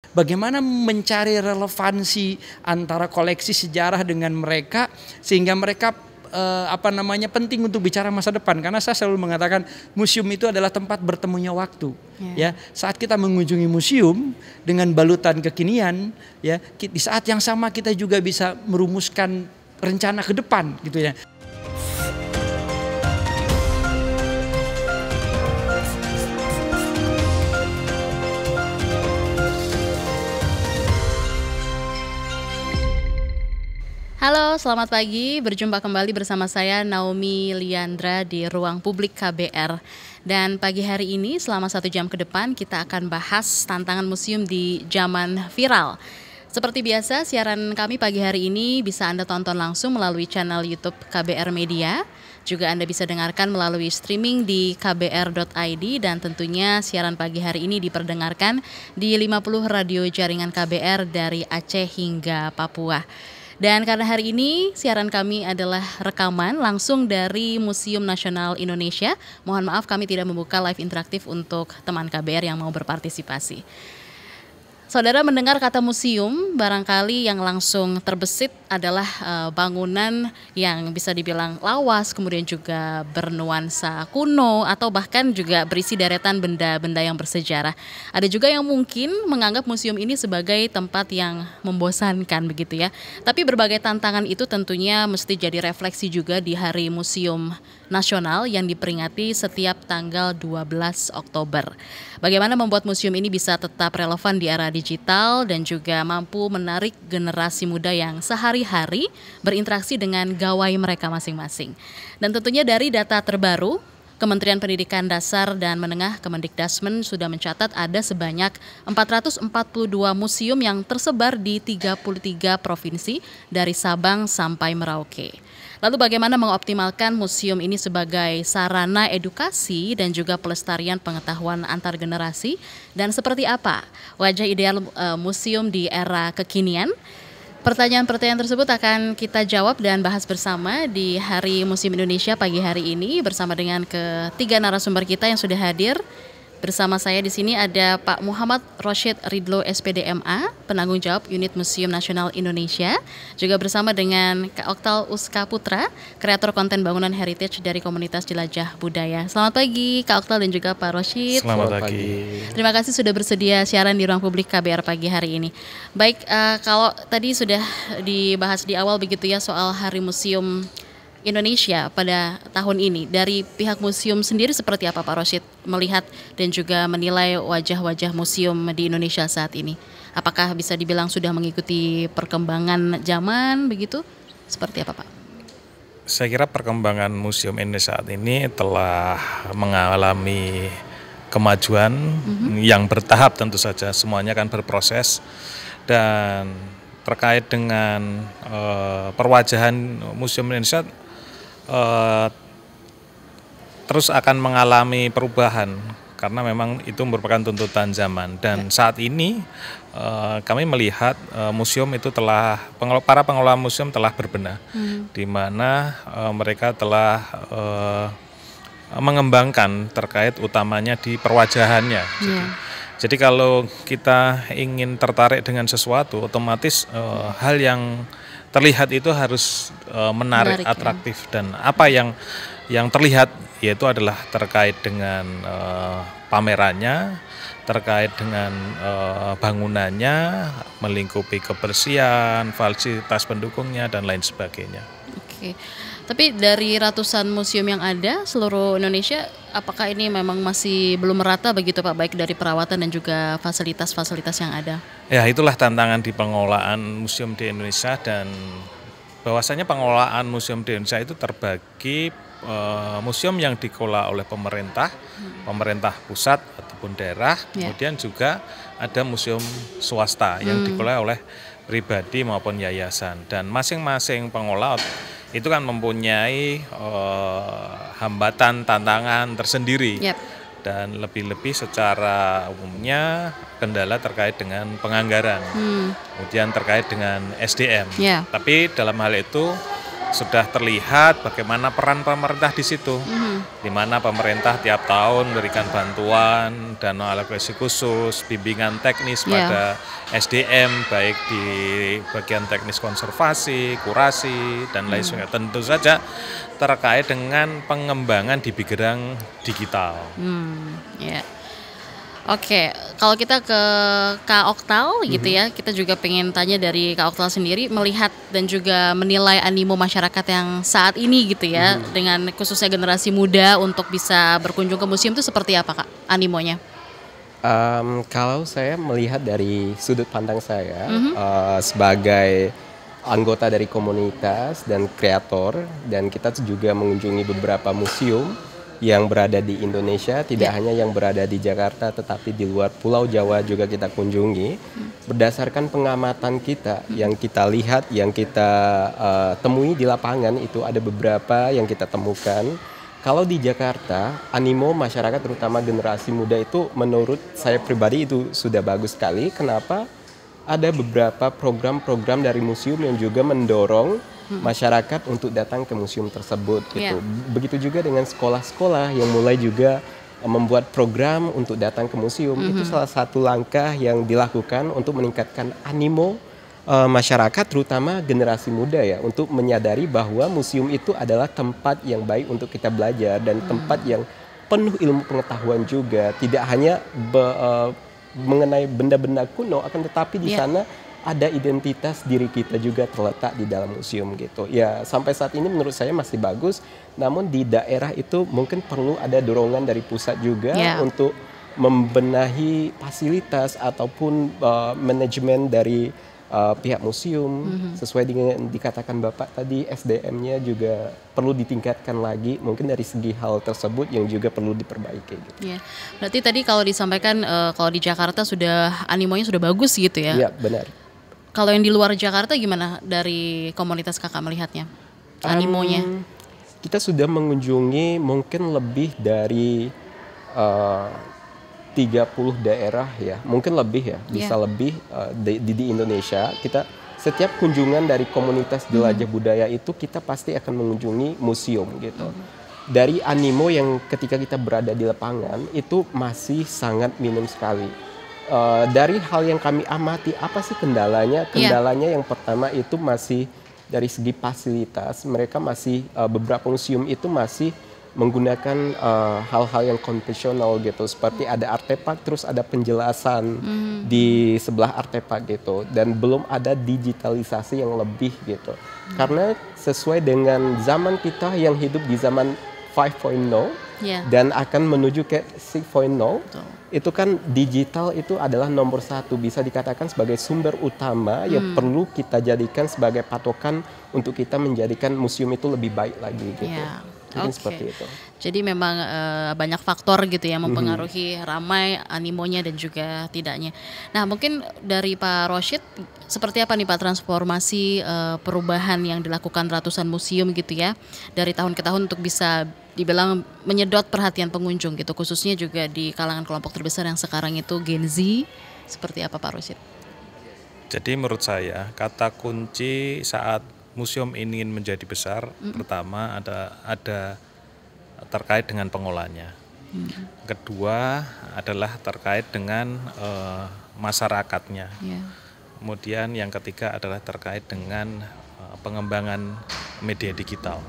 Bagaimana mencari relevansi antara koleksi sejarah dengan mereka sehingga mereka penting untuk bicara masa depan, karena saya selalu mengatakan museum itu adalah tempat bertemunya waktu. Ya, saat kita mengunjungi museum dengan balutan kekinian, ya, di saat yang sama kita juga bisa merumuskan rencana ke depan gitu ya. Halo, selamat pagi. Berjumpa kembali bersama saya Naomi Liandra di Ruang Publik KBR. Dan pagi hari ini selama 1 jam ke depan kita akan bahas tantangan museum di zaman viral. Seperti biasa, siaran kami pagi hari ini bisa Anda tonton langsung melalui channel YouTube KBR Media. Juga Anda bisa dengarkan melalui streaming di kbr.id, dan tentunya siaran pagi hari ini diperdengarkan di 50 radio jaringan KBR dari Aceh hingga Papua. Dan karena hari ini siaran kami adalah rekaman langsung dari Museum Nasional Indonesia, mohon maaf kami tidak membuka live interaktif untuk teman KBR yang mau berpartisipasi. Saudara mendengar kata museum, barangkali yang langsung terbesit adalah bangunan yang bisa dibilang lawas, kemudian juga bernuansa kuno, atau bahkan juga berisi deretan benda-benda yang bersejarah. Ada juga yang mungkin menganggap museum ini sebagai tempat yang membosankan begitu ya. Tapi berbagai tantangan itu tentunya mesti jadi refleksi juga di Hari Museum Nasional yang diperingati setiap tanggal 12 Oktober. Bagaimana membuat museum ini bisa tetap relevan di era digital dan juga mampu menarik generasi muda yang sehari-hari berinteraksi dengan gawai mereka masing-masing. Dan tentunya dari data terbaru, Kementerian Pendidikan Dasar dan Menengah Kemendikdasmen sudah mencatat ada sebanyak 442 museum yang tersebar di 33 provinsi dari Sabang sampai Merauke. Lalu bagaimana mengoptimalkan museum ini sebagai sarana edukasi dan juga pelestarian pengetahuan antar generasi, dan seperti apa wajah ideal museum di era kekinian? Pertanyaan-pertanyaan tersebut akan kita jawab dan bahas bersama di Hari Museum Indonesia pagi hari ini bersama dengan ketiga narasumber kita yang sudah hadir. Bersama saya di sini ada Pak Muhammad Rosyid Ridlo SPDMA, penanggung jawab Unit Museum Nasional Indonesia. Juga bersama dengan Kak Oktal Uska Putra, kreator konten bangunan heritage dari komunitas Jelajah Budaya. Selamat pagi Kak Oktal dan juga Pak Rosyid. Selamat pagi. Terima kasih sudah bersedia siaran di Ruang Publik KBR pagi hari ini. Baik, kalau tadi sudah dibahas di awal begitu ya soal Hari Museum Indonesia pada tahun ini, dari pihak museum sendiri seperti apa Pak Rosyid melihat dan juga menilai wajah-wajah museum di Indonesia saat ini? Apakah bisa dibilang sudah mengikuti perkembangan zaman begitu? Seperti apa Pak? Saya kira perkembangan museum Indonesia saat ini telah mengalami kemajuan yang bertahap, tentu saja semuanya kan berproses. Dan terkait dengan perwajahan museum Indonesia terus akan mengalami perubahan karena memang itu merupakan tuntutan zaman. Dan saat ini kami melihat museum itu para pengelola museum telah berbenah, di mana mereka telah mengembangkan terkait utamanya di perwajahannya. Jadi kalau kita ingin tertarik dengan sesuatu, otomatis hal yang terlihat itu harus menarik, atraktif. Dan apa yang terlihat yaitu adalah terkait dengan pamerannya, terkait dengan bangunannya, melingkupi kebersihan, fasilitas pendukungnya, dan lain sebagainya. Oke. Tapi dari ratusan museum yang ada seluruh Indonesia, apakah ini memang masih belum merata begitu Pak, baik dari perawatan dan juga fasilitas-fasilitas yang ada? Ya, itulah tantangan di pengelolaan museum di Indonesia, dan bahwasanya pengelolaan museum di Indonesia itu terbagi museum yang dikelola oleh pemerintah pusat ataupun daerah, kemudian juga ada museum swasta yang dikelola oleh pribadi maupun yayasan, dan masing-masing pengelola itu kan mempunyai hambatan, tantangan tersendiri. Dan lebih-lebih secara umumnya kendala terkait dengan penganggaran, kemudian terkait dengan SDM. Tapi dalam hal itu sudah terlihat bagaimana peran pemerintah di situ, di mana pemerintah tiap tahun memberikan bantuan, dana alokasi khusus, bimbingan teknis pada SDM, baik di bagian teknis konservasi, kurasi, dan lain sebagainya. Tentu saja terkait dengan pengembangan di bidang digital. Oke, kalau kita ke Kak Oktal gitu ya, kita juga pengen tanya dari Kak Oktal sendiri melihat dan juga menilai animo masyarakat yang saat ini gitu ya, dengan khususnya generasi muda untuk bisa berkunjung ke museum itu seperti apa Kak animonya? Kalau saya melihat dari sudut pandang saya sebagai anggota dari komunitas dan kreator, dan kita juga mengunjungi beberapa museum yang berada di Indonesia, tidak hanya yang berada di Jakarta tetapi di luar Pulau Jawa juga kita kunjungi. Berdasarkan pengamatan kita yang kita lihat, yang kita temui di lapangan, itu ada beberapa yang kita temukan. Kalau di Jakarta, animo masyarakat terutama generasi muda itu menurut saya pribadi itu sudah bagus sekali. Kenapa? Ada beberapa program-program dari museum yang juga mendorong masyarakat untuk datang ke museum tersebut gitu. Begitu juga dengan sekolah-sekolah yang mulai juga membuat program untuk datang ke museum. Itu salah satu langkah yang dilakukan untuk meningkatkan animo masyarakat terutama generasi muda ya, untuk menyadari bahwa museum itu adalah tempat yang baik untuk kita belajar dan tempat yang penuh ilmu pengetahuan juga, tidak hanya mengenai benda-benda kuno, akan tetapi di sana ada identitas diri kita juga terletak di dalam museum gitu. Ya, sampai saat ini menurut saya masih bagus, namun di daerah itu mungkin perlu ada dorongan dari pusat juga untuk membenahi fasilitas ataupun manajemen dari pihak museum. Sesuai dengan dikatakan Bapak tadi, SDM-nya juga perlu ditingkatkan lagi, mungkin dari segi hal tersebut yang juga perlu diperbaiki gitu. Berarti tadi kalau disampaikan kalau di Jakarta sudah animonya sudah bagus gitu ya? Iya, benar. Kalau yang di luar Jakarta gimana dari komunitas kakak melihatnya animonya? Kita sudah mengunjungi mungkin lebih dari 30 daerah ya, mungkin lebih ya, bisa lebih di Indonesia. Kita setiap kunjungan dari komunitas jelajah budaya itu kita pasti akan mengunjungi museum gitu. Dari animo yang ketika kita berada di lapangan itu masih sangat minim sekali. Dari hal yang kami amati, apa sih kendalanya? Kendalanya yang pertama itu masih dari segi fasilitas. Mereka masih beberapa museum itu masih menggunakan hal-hal yang konvensional gitu, seperti ada artefak terus ada penjelasan di sebelah artefak gitu, dan belum ada digitalisasi yang lebih gitu. Karena sesuai dengan zaman kita yang hidup di zaman 5.0 dan akan menuju ke 6.0, itu kan digital itu adalah nomor satu, bisa dikatakan sebagai sumber utama yang perlu kita jadikan sebagai patokan untuk kita menjadikan museum itu lebih baik lagi gitu. Mungkin seperti itu. Jadi memang banyak faktor gitu ya mempengaruhi ramai animonya dan juga tidaknya. Nah, mungkin dari Pak Rosyid, seperti apa nih Pak transformasi perubahan yang dilakukan ratusan museum gitu ya dari tahun ke tahun untuk bisa dibilang menyedot perhatian pengunjung gitu, khususnya juga di kalangan kelompok terbesar yang sekarang itu Gen Z, seperti apa Pak Rosyid? Jadi menurut saya kata kunci saat museum ingin menjadi besar, pertama ada terkait dengan pengolahnya. Kedua adalah terkait dengan masyarakatnya. Kemudian yang ketiga adalah terkait dengan pengembangan media digital.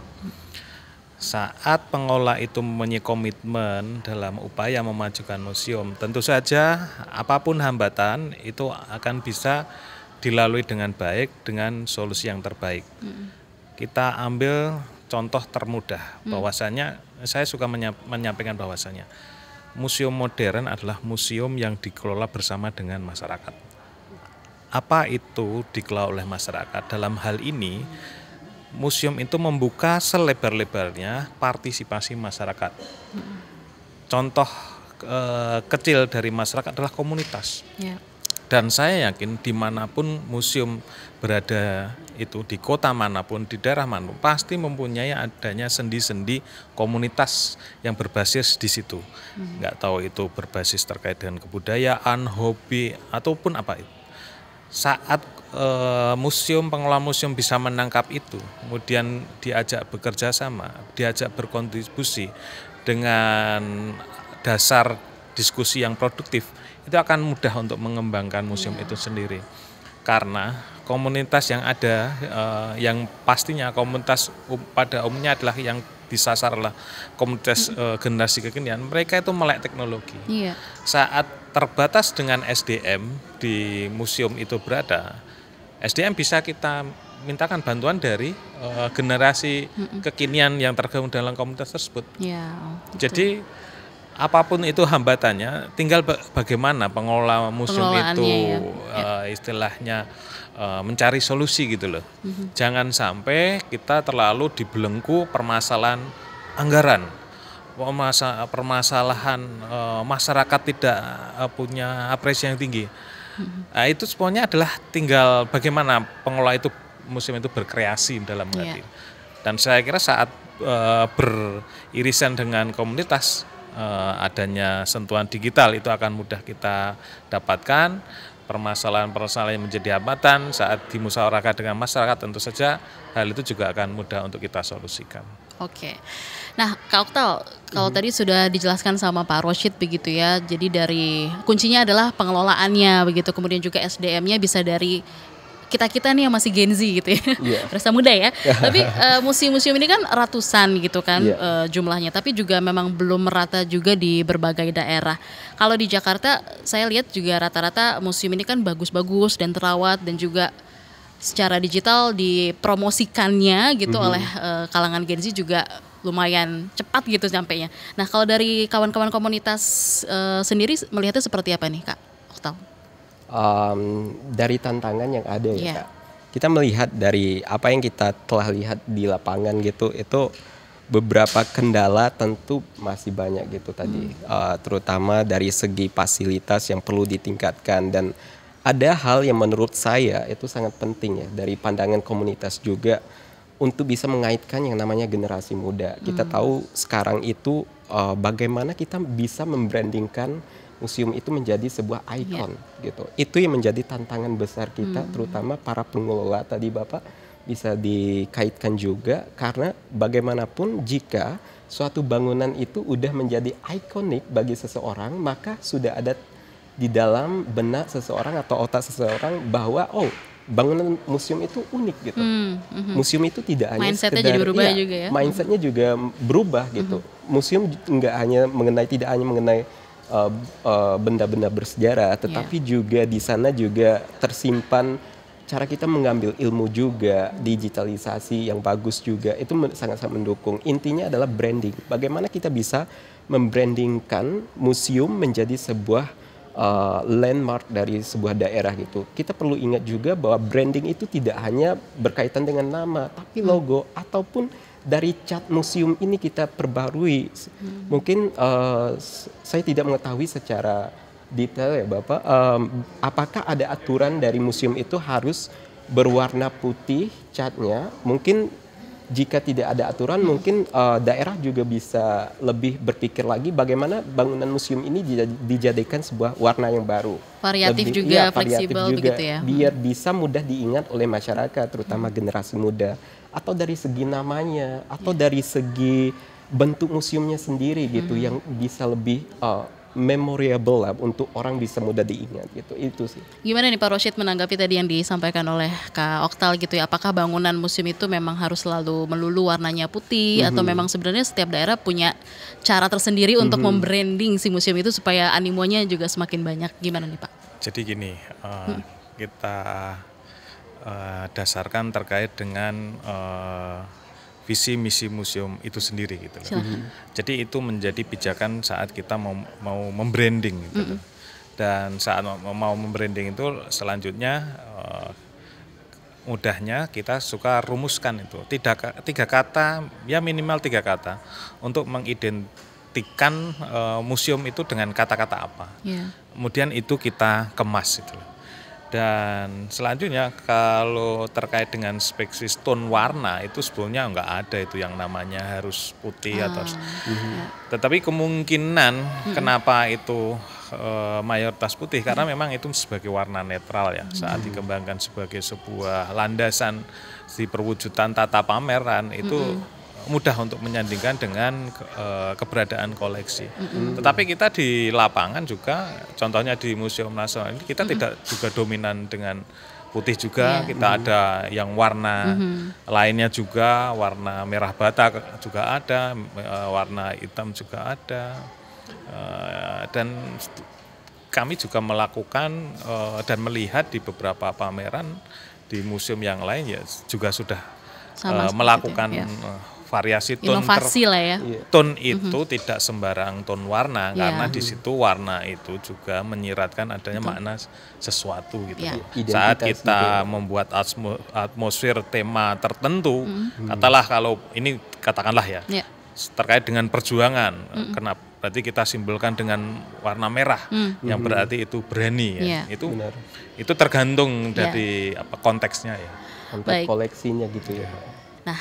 Saat pengolah itu mempunyai komitmen dalam upaya memajukan museum, tentu saja apapun hambatan itu akan bisa dilalui dengan baik, dengan solusi yang terbaik. Kita ambil contoh termudah, bahwasanya saya suka menyampaikan bahwasanya museum modern adalah museum yang dikelola bersama dengan masyarakat. Apa itu dikelola oleh masyarakat? Dalam hal ini, museum itu membuka selebar-lebarnya partisipasi masyarakat. Contoh kecil dari masyarakat adalah komunitas. Dan saya yakin dimanapun museum berada, itu di kota manapun, di daerah manapun, pasti mempunyai adanya sendi-sendi komunitas yang berbasis di situ. Nggak tahu itu berbasis terkait dengan kebudayaan, hobi, ataupun apa itu. saat pengelola museum bisa menangkap itu, kemudian diajak bekerja sama, diajak berkontribusi dengan dasar diskusi yang produktif, itu akan mudah untuk mengembangkan museum itu sendiri. Karena komunitas yang ada, yang pastinya komunitas pada umumnya adalah yang disasar adalah komunitas generasi kekinian, mereka itu melek teknologi. Iya. Saat terbatas dengan SDM di museum itu berada, SDM bisa kita mintakan bantuan dari generasi kekinian yang tergabung dalam komunitas tersebut. Ya, jadi apapun itu hambatannya, tinggal bagaimana pengelola museum itu istilahnya mencari solusi gitu loh. Jangan sampai kita terlalu dibelenggu permasalahan anggaran, permasalahan masyarakat tidak punya apresiasi yang tinggi. Nah, itu semuanya adalah tinggal bagaimana pengelola itu museum itu berkreasi dalam arti. Dan saya kira saat beririsan dengan komunitas, adanya sentuhan digital itu akan mudah kita dapatkan. Permasalahan-permasalahan yang menjadi hambatan saat dimusyawarahkan dengan masyarakat, tentu saja hal itu juga akan mudah untuk kita solusikan. Oke. Nah, Kak Oktal, kalau tadi sudah dijelaskan sama Pak Rosyid begitu ya, jadi dari kuncinya adalah pengelolaannya begitu, kemudian juga SDM-nya bisa dari kita-kita nih yang masih Gen Z gitu ya, berasa muda ya. Tapi museum-museum ini kan ratusan gitu kan jumlahnya, tapi juga memang belum merata juga di berbagai daerah. Kalau di Jakarta, saya lihat juga rata-rata museum ini kan bagus-bagus dan terawat, dan juga secara digital dipromosikannya gitu oleh kalangan Gen Z juga lumayan cepat gitu sampainya. Nah, kalau dari kawan-kawan komunitas sendiri melihatnya seperti apa nih, Kak Oktal? Dari tantangan yang ada ya Kak, kita melihat dari apa yang kita telah lihat di lapangan gitu, itu beberapa kendala tentu masih banyak gitu tadi, terutama dari segi fasilitas yang perlu ditingkatkan. Dan ada hal yang menurut saya itu sangat penting ya dari pandangan komunitas juga, untuk bisa mengaitkan yang namanya generasi muda. Kita tahu sekarang itu bagaimana kita bisa membrandingkan museum itu menjadi sebuah ikon gitu. Itu yang menjadi tantangan besar kita, terutama para pengelola tadi Bapak bisa dikaitkan juga, karena bagaimanapun jika suatu bangunan itu udah menjadi ikonik bagi seseorang, maka sudah ada di dalam benak seseorang atau otak seseorang bahwa bangunan museum itu unik gitu. Museum itu tidak hanya mindsetnya jadi berubah juga ya. Mindsetnya juga berubah gitu. Museum tidak hanya mengenai benda-benda bersejarah, tetapi juga di sana juga tersimpan cara kita mengambil ilmu juga, digitalisasi yang bagus juga, itu sangat-sangat mendukung. Intinya adalah branding. Bagaimana kita bisa membrandingkan museum menjadi sebuah landmark dari sebuah daerah gitu. Kita perlu ingat juga bahwa branding itu tidak hanya berkaitan dengan nama, tapi logo ataupun dari cat museum ini kita perbarui. Mungkin saya tidak mengetahui secara detail ya Bapak, apakah ada aturan dari museum itu harus berwarna putih catnya? Mungkin jika tidak ada aturan, mungkin daerah juga bisa lebih berpikir lagi bagaimana bangunan museum ini dijadikan sebuah warna yang baru. Variatif juga, fleksibel begitu ya. Biar bisa mudah diingat oleh masyarakat, terutama generasi muda. Atau dari segi namanya, atau dari segi bentuk museumnya sendiri gitu, yang bisa lebih memorable lah untuk orang bisa mudah diingat gitu. Itu sih. Gimana nih Pak Rosyid menanggapi tadi yang disampaikan oleh Kak Oktal gitu ya? Apakah bangunan museum itu memang harus selalu melulu warnanya putih, atau memang sebenarnya setiap daerah punya cara tersendiri untuk membranding si museum itu supaya animonya juga semakin banyak? Gimana nih Pak? Jadi gini, kita dasarkan terkait dengan visi misi museum itu sendiri gitu loh. Jadi itu menjadi pijakan saat kita mau membranding gitu. Dan saat mau membranding itu selanjutnya mudahnya kita suka rumuskan itu tiga kata, ya minimal 3 kata untuk mengidentikan museum itu dengan kata-kata apa. Kemudian itu kita kemas itu. Dan selanjutnya kalau terkait dengan spesies tone warna itu sebetulnya nggak ada itu yang namanya harus putih atau tetapi kemungkinan kenapa itu mayoritas putih karena memang itu sebagai warna netral ya saat dikembangkan sebagai sebuah landasan di perwujudan tata pameran itu mudah untuk menyandingkan dengan keberadaan koleksi. Tetapi kita di lapangan juga, contohnya di Museum Nasional ini kita tidak juga dominan dengan putih juga, kita ada yang warna lainnya juga, warna merah bata juga ada, warna hitam juga ada, dan kami juga melakukan dan melihat di beberapa pameran di museum yang lain ya juga sudah melakukan variasi tone. Inovasi lah ya. Tone itu tidak sembarang tone warna karena di situ warna itu juga menyiratkan adanya makna sesuatu gitu. Saat kita membuat atmosfer tema tertentu, katakanlah ya terkait dengan perjuangan, kenapa? Berarti kita simbolkan dengan warna merah, yang berarti itu berani ya. Itu tergantung dari konteksnya ya. Konteks koleksinya gitu ya. Nah,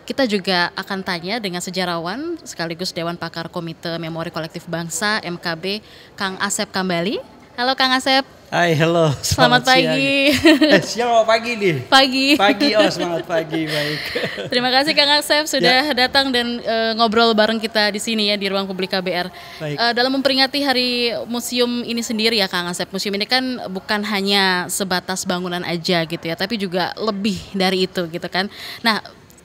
kita juga akan tanya dengan sejarawan sekaligus Dewan Pakar Komite Memori Kolektif Bangsa MKB, Kang Asep Kambali. Halo Kang Asep. Hai, halo. Selamat pagi. Siang pagi nih. Pagi. Semangat pagi, baik. Terima kasih Kang Asep sudah datang dan ngobrol bareng kita di sini ya di Ruang Publik KBR. Dalam memperingati Hari Museum ini sendiri ya Kang Asep, museum ini kan bukan hanya sebatas bangunan aja gitu ya, tapi juga lebih dari itu gitu kan. Nah,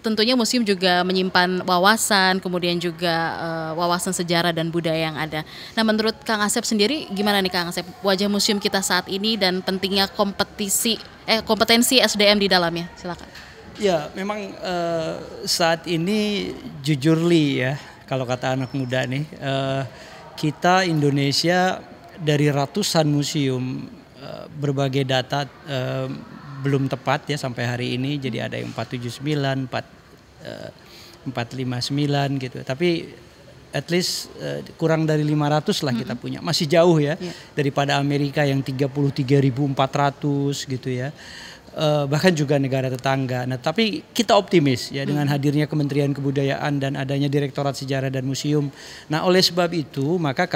tentunya museum juga menyimpan wawasan, kemudian juga wawasan sejarah dan budaya yang ada. Nah, menurut Kang Asep sendiri, gimana nih Kang Asep wajah museum kita saat ini dan pentingnya kompetensi SDM di dalamnya? Silakan. Ya, memang saat ini jujur Li ya, kalau kata anak muda nih, kita Indonesia dari ratusan museum berbagai data belum tepat ya sampai hari ini, jadi ada yang 479, 459 gitu. Tapi at least kurang dari 500 lah kita punya. Masih jauh ya daripada Amerika yang 33.400 gitu ya. Bahkan juga negara tetangga. Nah, tapi kita optimis ya dengan hadirnya Kementerian Kebudayaan dan adanya Direktorat Sejarah dan Museum. Nah, oleh sebab itu maka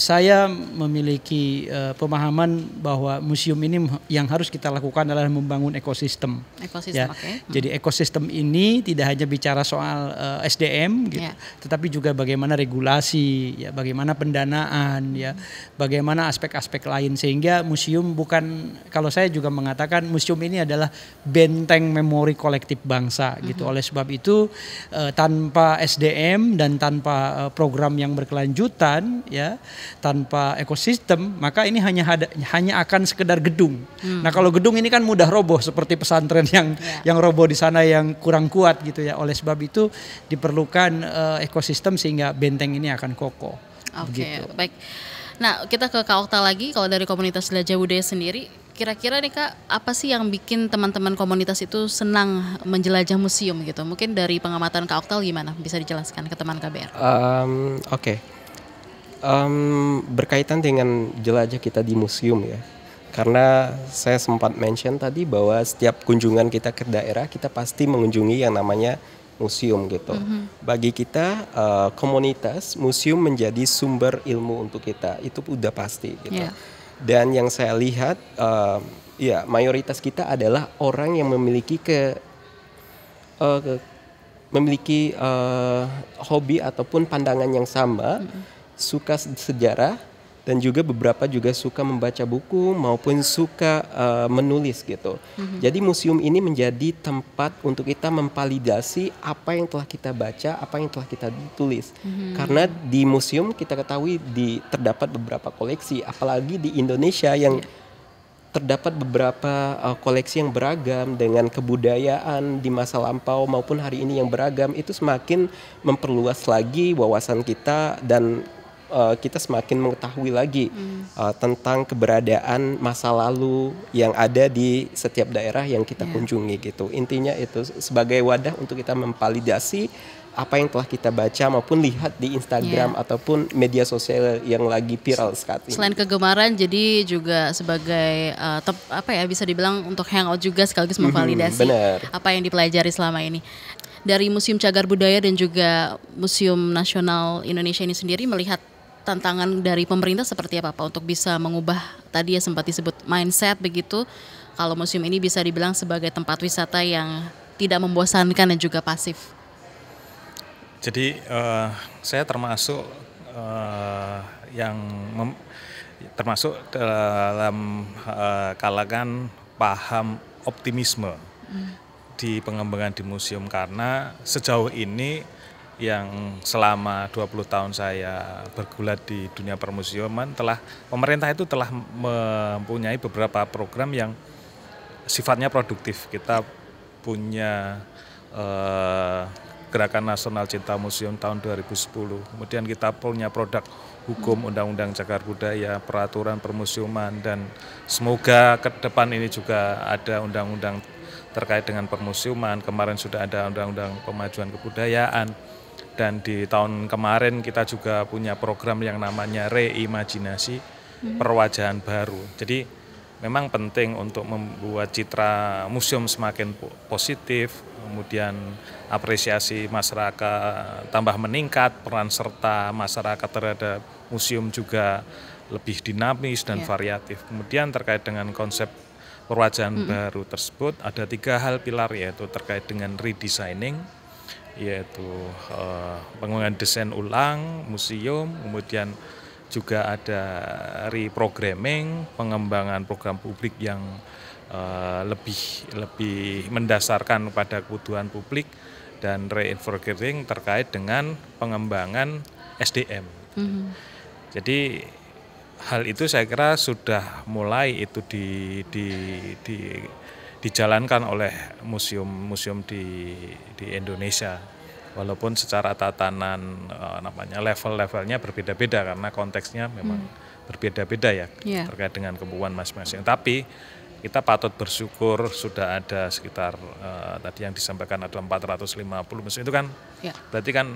saya memiliki pemahaman bahwa museum ini yang harus kita lakukan adalah membangun ekosistem. Ya. Jadi ekosistem ini tidak hanya bicara soal SDM, gitu, tetapi juga bagaimana regulasi, ya, bagaimana pendanaan, ya, bagaimana aspek-aspek lain sehingga museum bukan, kalau saya juga mengatakan museum ini adalah benteng memori kolektif bangsa, gitu. Oleh sebab itu tanpa SDM dan tanpa program yang berkelanjutan, ya, tanpa ekosistem, maka ini hanya akan sekedar gedung. Nah, kalau gedung ini kan mudah roboh seperti pesantren yang roboh di sana yang kurang kuat gitu ya. Oleh sebab itu diperlukan ekosistem sehingga benteng ini akan kokoh. Oke, baik. Nah, kita ke Kak Okta lagi. Kalau dari komunitas Jelajah Budaya sendiri, kira-kira nih Kak, apa sih yang bikin teman-teman komunitas itu senang menjelajah museum gitu? Mungkin dari pengamatan Kak Okta gimana? Bisa dijelaskan ke teman KBR? Berkaitan dengan jelajah kita di museum ya, karena saya sempat mention tadi bahwa setiap kunjungan kita ke daerah kita pasti mengunjungi yang namanya museum gitu. Bagi kita komunitas, museum menjadi sumber ilmu untuk kita, itu udah pasti gitu. Dan yang saya lihat ya mayoritas kita adalah orang yang memiliki hobi ataupun pandangan yang sama, suka sejarah, dan juga beberapa juga suka membaca buku maupun suka menulis gitu. Jadi museum ini menjadi tempat untuk kita memvalidasi apa yang telah kita baca, apa yang telah kita tulis. Karena di museum kita ketahui terdapat beberapa koleksi, apalagi di Indonesia yang terdapat beberapa koleksi yang beragam dengan kebudayaan di masa lampau maupun hari ini yang beragam, itu semakin memperluas lagi wawasan kita dan kita semakin mengetahui lagi tentang keberadaan masa lalu yang ada di setiap daerah yang kita kunjungi gitu. Intinya itu sebagai wadah untuk kita memvalidasi apa yang telah kita baca maupun lihat di Instagram ataupun media sosial yang lagi viral saat ini. Selain kegemaran, jadi juga sebagai bisa dibilang untuk hangout juga sekaligus memvalidasi apa yang dipelajari selama ini. Dari Museum Cagar Budaya dan juga Museum Nasional Indonesia ini sendiri melihat tantangan dari pemerintah seperti apa Pak untuk bisa mengubah tadi ya sempat disebut mindset begitu, kalau museum ini bisa dibilang sebagai tempat wisata yang tidak membosankan dan juga pasif. Jadi saya termasuk termasuk dalam kalangan paham optimisme di pengembangan di museum, karena sejauh ini yang selama 20 tahun saya bergulat di dunia permuseuman pemerintah itu telah mempunyai beberapa program yang sifatnya produktif. Kita punya Gerakan Nasional Cinta Museum tahun 2010. Kemudian kita punya produk hukum Undang-Undang Cagar Budaya, peraturan permuseuman, dan semoga ke depan ini juga ada undang-undang terkait dengan permuseuman. Kemarin sudah ada Undang-Undang Pemajuan Kebudayaan, dan di tahun kemarin kita juga punya program yang namanya reimajinasi perwajahan baru. Jadi memang penting untuk membuat citra museum semakin positif, kemudian apresiasi masyarakat tambah meningkat, peran serta masyarakat terhadap museum juga lebih dinamis dan variatif. Kemudian terkait dengan konsep perwajahan baru tersebut ada 3 hal pilar, yaitu terkait dengan redesigning, yaitu pengembangan desain ulang museum, kemudian juga ada reprogramming, pengembangan program publik yang lebih mendasarkan pada kebutuhan publik, dan reinvigorating terkait dengan pengembangan SDM. Jadi hal itu saya kira sudah mulai itu dijalankan oleh museum-museum di Indonesia. Walaupun secara tatanan level-levelnya berbeda-beda karena konteksnya memang berbeda-beda ya terkait dengan kebutuhan masing-masing. Tapi kita patut bersyukur sudah ada sekitar tadi yang disampaikan ada 450 museum itu kan berarti kan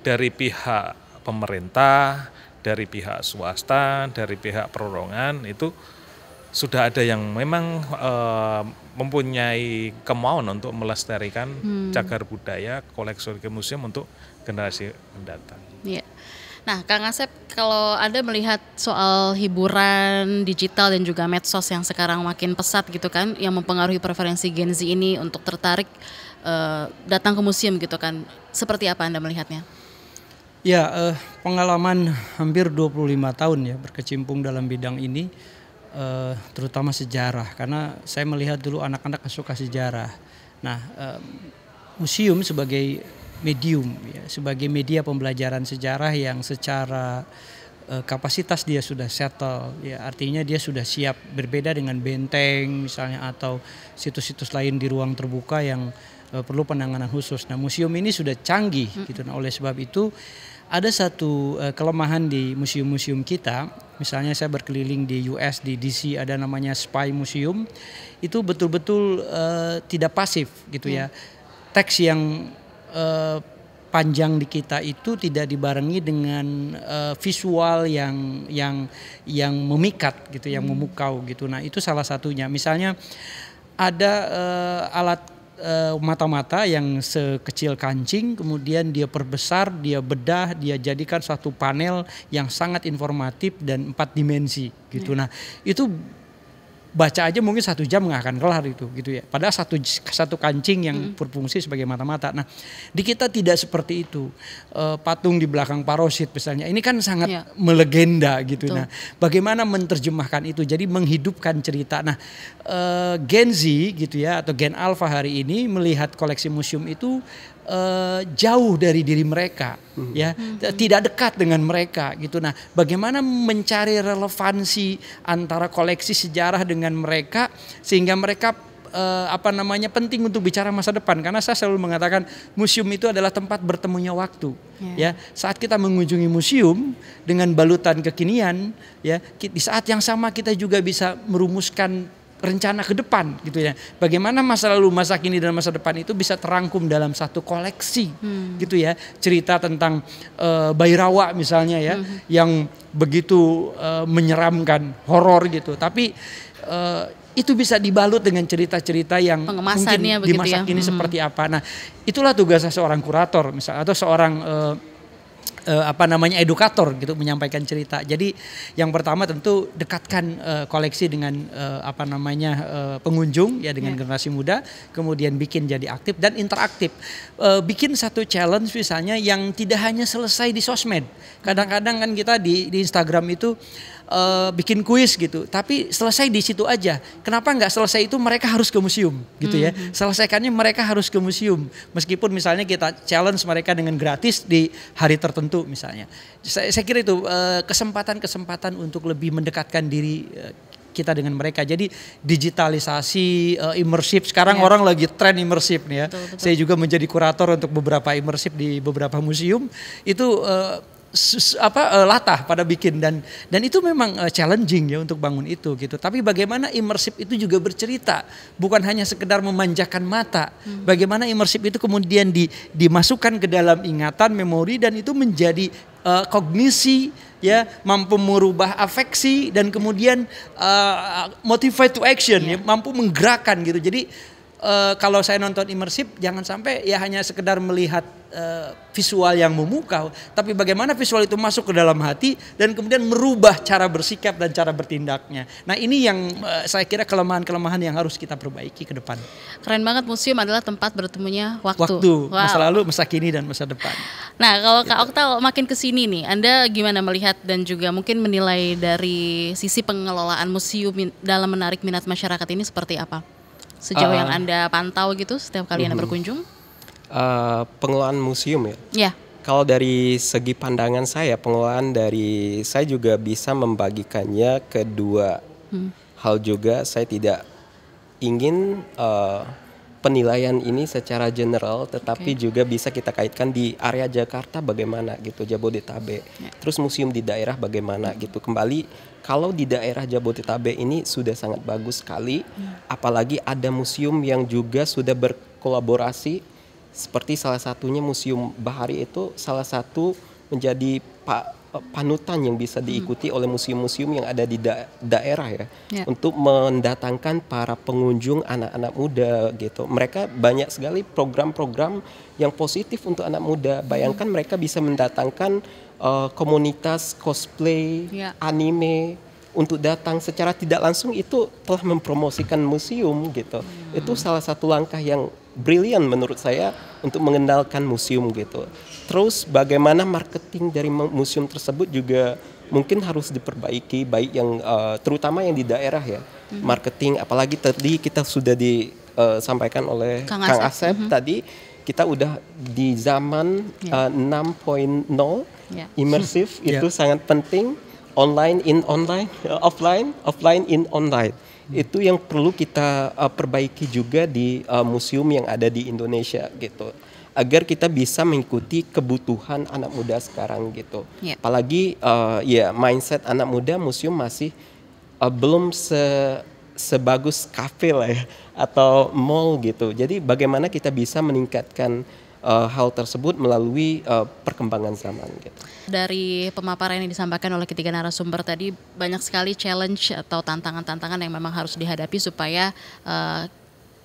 dari pihak pemerintah, dari pihak swasta, dari pihak perorangan itu sudah ada yang memang mempunyai kemauan untuk melestarikan cagar budaya, koleksi museum untuk generasi mendatang. Yeah. Nah, Kang Asep, kalau Anda melihat soal hiburan digital dan juga medsos yang sekarang makin pesat gitu kan, yang mempengaruhi preferensi Gen Z ini untuk tertarik datang ke museum gitu kan, seperti apa Anda melihatnya? Ya, pengalaman hampir 25 tahun ya berkecimpung dalam bidang ini, terutama sejarah, karena saya melihat dulu anak-anak suka sejarah. Nah, museum sebagai medium ya, sebagai media pembelajaran sejarah yang secara kapasitas dia sudah settle ya, artinya dia sudah siap, berbeda dengan benteng misalnya atau situs-situs lain di ruang terbuka yang perlu penanganan khusus. Nah, museum ini sudah canggih gitu. Nah, oleh sebab itu ada satu kelemahan di museum-museum kita. Misalnya saya berkeliling di US, di DC ada namanya Spy Museum. Itu betul-betul tidak pasif gitu ya. Teks yang panjang di kita itu tidak dibarengi dengan visual yang memikat gitu, yang memukau gitu. Nah, itu salah satunya. Misalnya ada alat mata-mata yang sekecil kancing, kemudian dia perbesar, dia bedah, dia jadikan satu panel yang sangat informatif dan 4 dimensi gitu. Nah, itu baca aja mungkin 1 jam nggak akan kelar itu gitu ya. Padahal satu kancing yang berfungsi sebagai mata-mata. Nah, di kita tidak seperti itu. Patung di belakang Parosit misalnya, ini kan sangat melegenda gitu. Betul. Nah, bagaimana menerjemahkan itu? Jadi menghidupkan cerita. Nah, Gen Z gitu ya atau Gen Alpha hari ini melihat koleksi museum itu jauh dari diri mereka ya, tidak dekat dengan mereka gitu. Nah, bagaimana mencari relevansi antara koleksi sejarah dengan mereka sehingga mereka penting untuk bicara masa depan, karena saya selalu mengatakan museum itu adalah tempat bertemunya waktu ya. Saat kita mengunjungi museum dengan balutan kekinian ya, di saat yang sama kita juga bisa merumuskan rencana ke depan gitu ya. Bagaimana masa lalu, masa kini dan masa depan itu bisa terangkum dalam satu koleksi gitu ya. Cerita tentang bayi rawa misalnya ya, yang begitu menyeramkan, horor gitu. Tapi itu bisa dibalut dengan cerita-cerita yang mungkin di masa kini seperti apa. Nah, itulah tugasnya seorang kurator misalnya, atau seorang edukator gitu, menyampaikan cerita. Jadi yang pertama tentu dekatkan koleksi dengan pengunjung ya, dengan generasi muda, kemudian bikin jadi aktif dan interaktif. Bikin satu challenge misalnya yang tidak hanya selesai di sosmed. Kadang-kadang kan kita di Instagram itu bikin kuis gitu, tapi selesai di situ aja. Kenapa nggak selesai itu mereka harus ke museum gitu ya? Selesaikannya mereka harus ke museum, meskipun misalnya kita challenge mereka dengan gratis di hari tertentu misalnya. Saya kira itu kesempatan-kesempatan untuk lebih mendekatkan diri kita dengan mereka. Jadi digitalisasi, imersif, sekarang orang lagi tren imersif nih ya. Betul. Saya juga menjadi kurator untuk beberapa imersif di beberapa museum. Itu latah pada bikin dan itu memang challenging ya untuk bangun itu gitu. Tapi bagaimana imersif itu juga bercerita, bukan hanya sekedar memanjakan mata. Bagaimana imersif itu kemudian dimasukkan ke dalam ingatan, memori, dan itu menjadi kognisi ya, mampu merubah afeksi dan kemudian motivate to action ya, mampu menggerakkan gitu. Jadi kalau saya nonton imersif, jangan sampai ya hanya sekedar melihat visual yang memukau, tapi bagaimana visual itu masuk ke dalam hati dan kemudian merubah cara bersikap dan cara bertindaknya. Nah, ini yang saya kira kelemahan-kelemahan yang harus kita perbaiki ke depan. Keren banget, museum adalah tempat bertemunya waktu. Wow. Masa lalu, masa kini, dan masa depan. Nah, kalau Kak Okta makin kesini nih, Anda gimana melihat dan juga mungkin menilai dari sisi pengelolaan museum dalam menarik minat masyarakat ini seperti apa? Sejauh yang Anda pantau gitu setiap kali Anda berkunjung? Pengelolaan museum ya? Ya. Kalau dari segi pandangan saya, pengelolaan dari saya juga bisa membagikannya ke dua hal juga. Saya tidak ingin penilaian ini secara general, tetapi juga bisa kita kaitkan di area Jakarta bagaimana gitu, Jabodetabek. Terus museum di daerah bagaimana gitu. Kembali, kalau di daerah Jabodetabek ini sudah sangat bagus sekali, apalagi ada museum yang juga sudah berkolaborasi, seperti salah satunya Museum Bahari itu salah satu menjadi panutan yang bisa diikuti oleh museum-museum yang ada di daerah ya, untuk mendatangkan para pengunjung anak-anak muda gitu. Mereka banyak sekali program-program yang positif untuk anak muda. Bayangkan mereka bisa mendatangkan komunitas cosplay, anime untuk datang secara tidak langsung, itu telah mempromosikan museum gitu. Itu salah satu langkah yang brilian menurut saya untuk mengenalkan museum gitu. Terus bagaimana marketing dari museum tersebut juga mungkin harus diperbaiki, baik yang terutama yang di daerah ya. Marketing, apalagi tadi kita sudah disampaikan oleh Kang Asep tadi, kita udah di zaman 6.0 imersif itu sangat penting. Online in online, offline in online. Itu yang perlu kita perbaiki juga di museum yang ada di Indonesia gitu, agar kita bisa mengikuti kebutuhan anak muda sekarang gitu. Apalagi mindset anak muda, museum masih belum sebagus kafe lah ya, atau mall gitu. Jadi bagaimana kita bisa meningkatkan hal tersebut melalui perkembangan zaman gitu. Dari pemaparan yang disampaikan oleh ketiga narasumber tadi, banyak sekali challenge atau tantangan-tantangan yang memang harus dihadapi supaya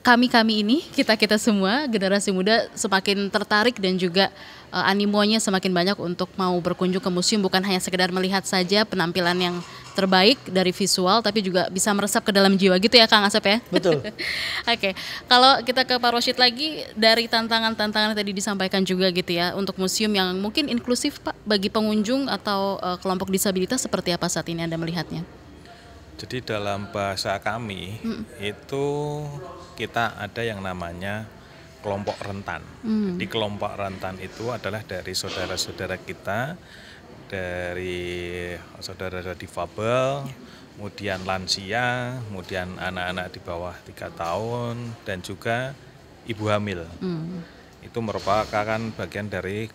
kami ini, kita semua generasi muda semakin tertarik dan juga animonya semakin banyak untuk mau berkunjung ke museum, bukan hanya sekedar melihat saja penampilan yang terbaik dari visual, tapi juga bisa meresap ke dalam jiwa gitu ya Kang Asep ya? Betul. Oke, kalau kita ke Pak Rosyid lagi, dari tantangan-tantangan yang tadi disampaikan juga gitu ya, untuk museum yang mungkin inklusif Pak, bagi pengunjung atau kelompok disabilitas, seperti apa saat ini Anda melihatnya? Jadi dalam bahasa kami itu kita ada yang namanya kelompok rentan. Di kelompok rentan itu adalah dari saudara-saudara kita, dari saudara difabel, kemudian lansia, kemudian anak-anak di bawah 3 tahun, dan juga ibu hamil. Itu merupakan bagian dari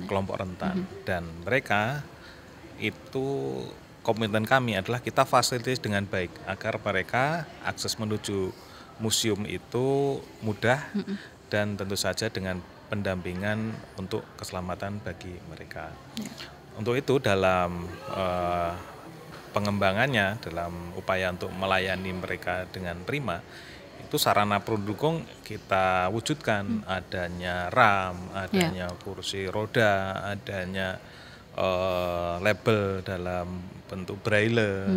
kelompok rentan. Dan mereka itu komitmen kami adalah kita fasilitasi dengan baik agar mereka akses menuju museum itu mudah dan tentu saja dengan pendampingan untuk keselamatan bagi mereka. Untuk itu dalam pengembangannya, dalam upaya untuk melayani mereka dengan prima, itu sarana pendukung kita wujudkan adanya RAM, adanya kursi roda, adanya label dalam bentuk braille,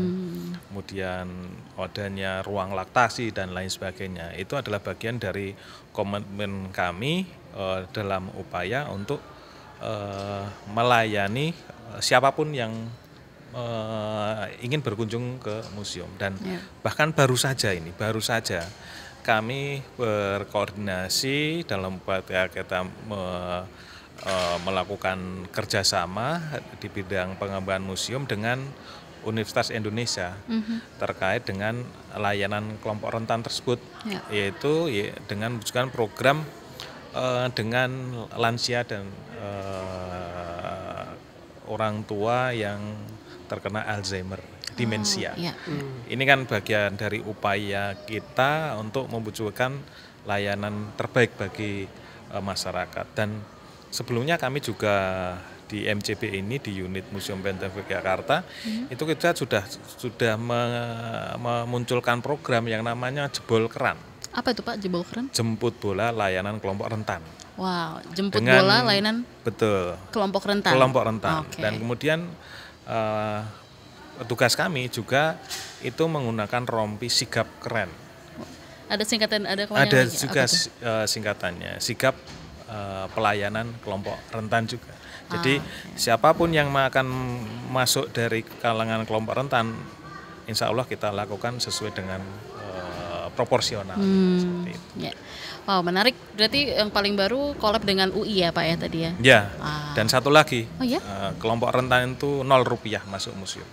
kemudian adanya ruang laktasi dan lain sebagainya. Itu adalah bagian dari komitmen kami dalam upaya untuk melayani siapapun yang ingin berkunjung ke museum. Dan bahkan baru saja kami berkoordinasi dalam upaya kita melakukan kerjasama di bidang pengembangan museum dengan Universitas Indonesia terkait dengan layanan kelompok rentan tersebut, yaitu dengan mewujudkan program dengan lansia dan orang tua yang terkena Alzheimer, demensia. Ini kan bagian dari upaya kita untuk mewujudkan layanan terbaik bagi masyarakat. Dan sebelumnya kami juga di MCB ini, di unit Museum Benteng Yogyakarta, itu kita sudah memunculkan program yang namanya Jebol Keran. Apa itu Pak, Jebol Keran? Jemput bola layanan kelompok rentan. Wow, jemput bola layanan kelompok rentan. Kelompok rentan. Dan kemudian tugas kami juga itu menggunakan rompi sigap keren. Ada singkatan, ada juga singkatannya, sigap pelayanan kelompok rentan juga. Jadi siapapun yang akan masuk dari kalangan kelompok rentan, insya Allah kita lakukan sesuai dengan proporsional. Seperti itu. Wow, menarik. Berarti yang paling baru collab dengan UI ya Pak ya tadi ya? Ya, dan satu lagi, kelompok rentan itu Rp0 masuk museum.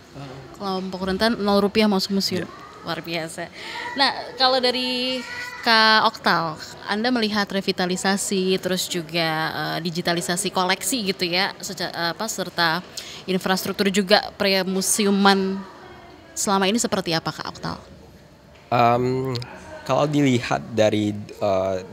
Kelompok rentan Rp0 masuk museum. Luar biasa. Nah, kalau dari Kak Oktal, Anda melihat revitalisasi terus juga digitalisasi koleksi gitu ya, serta infrastruktur juga pre-museuman selama ini seperti apa Kak Oktal? Kalau dilihat dari